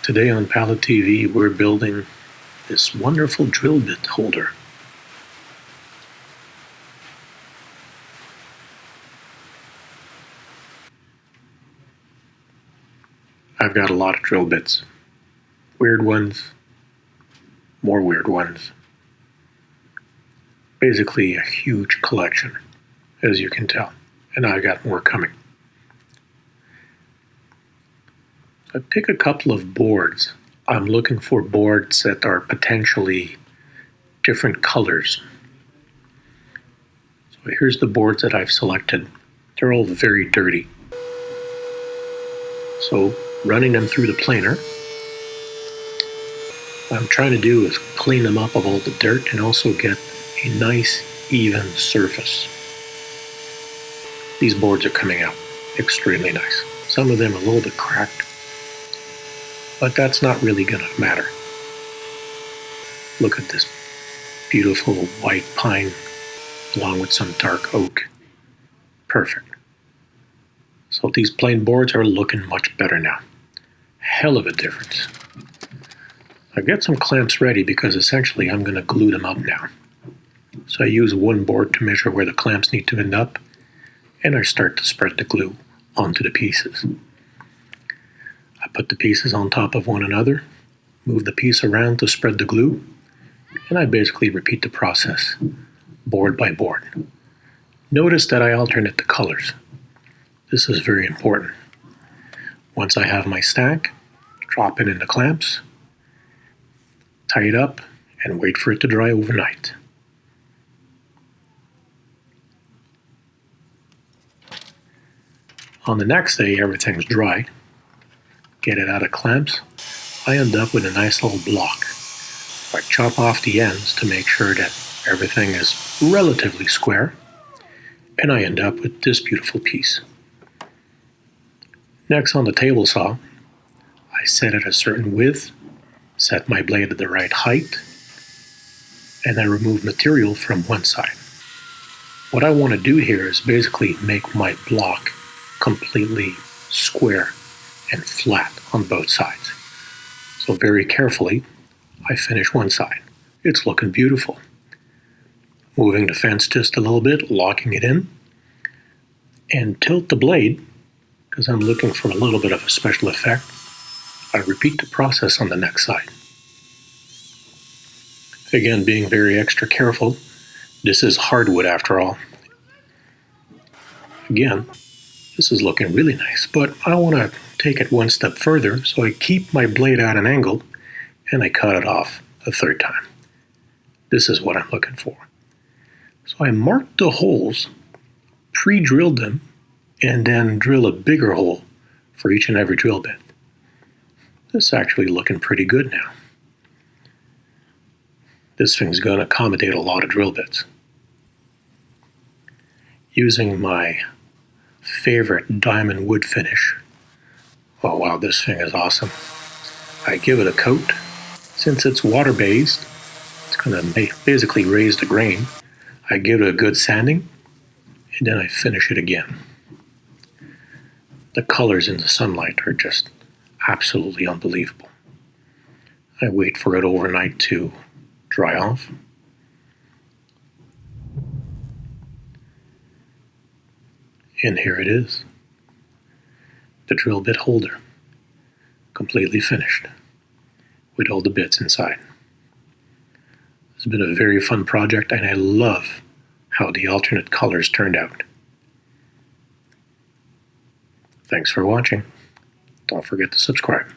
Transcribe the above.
Today on Pallet TV, we're building this wonderful drill bit holder. I've got a lot of drill bits. Weird ones, more weird ones. Basically a huge collection, as you can tell, and I've got more coming. I pick a couple of boards. I'm looking for boards that are potentially different colors. So here's the boards that I've selected. They're all very dirty. So running them through the planer, what I'm trying to do is clean them up of all the dirt and also get a nice even surface. These boards are coming out extremely nice. Some of them a little bit cracked, but that's not really going to matter. Look at this beautiful white pine along with some dark oak. Perfect. So these plain boards are looking much better now. Hell of a difference. I get some clamps ready because essentially I'm going to glue them up now. So I use one board to measure where the clamps need to end up, and I start to spread the glue onto the pieces. I put the pieces on top of one another, move the piece around to spread the glue, and I basically repeat the process, board by board. Notice that I alternate the colors. This is very important. Once I have my stack, drop it in the clamps, tie it up, and wait for it to dry overnight. On the next day, everything's dry. Get it out of clamps. I end up with a nice little block. I chop off the ends to make sure that everything is relatively square, and I end up with this beautiful piece. Next, on the table saw, I set it a certain width, set my blade at the right height, and I remove material from one side. What I want to do here is basically make my block completely square and flat on both sides. So very carefully, I finish one side. It's looking beautiful. Moving the fence just a little bit, locking it in, and tilt the blade, because I'm looking for a little bit of a special effect. I repeat the process on the next side. Again, being very extra careful. This is hardwood after all. Again, this is looking really nice, but I want to take it one step further, so I keep my blade at an angle and I cut it off a third time. This is what I'm looking for. So I marked the holes, pre-drilled them, and then drill a bigger hole for each and every drill bit. This is actually looking pretty good now. This thing's going to accommodate a lot of drill bits. Using my favorite diamond wood finish. Oh wow, this thing is awesome. I give it a coat. Since it's water-based, it's going to basically raise the grain. I give it a good sanding, and then I finish it again. The colors in the sunlight are just absolutely unbelievable. I wait for it overnight to dry off. And here it is. The drill bit holder. Completely finished. With all the bits inside. It's been a very fun project, and I love how the alternate colors turned out. Thanks for watching. Don't forget to subscribe.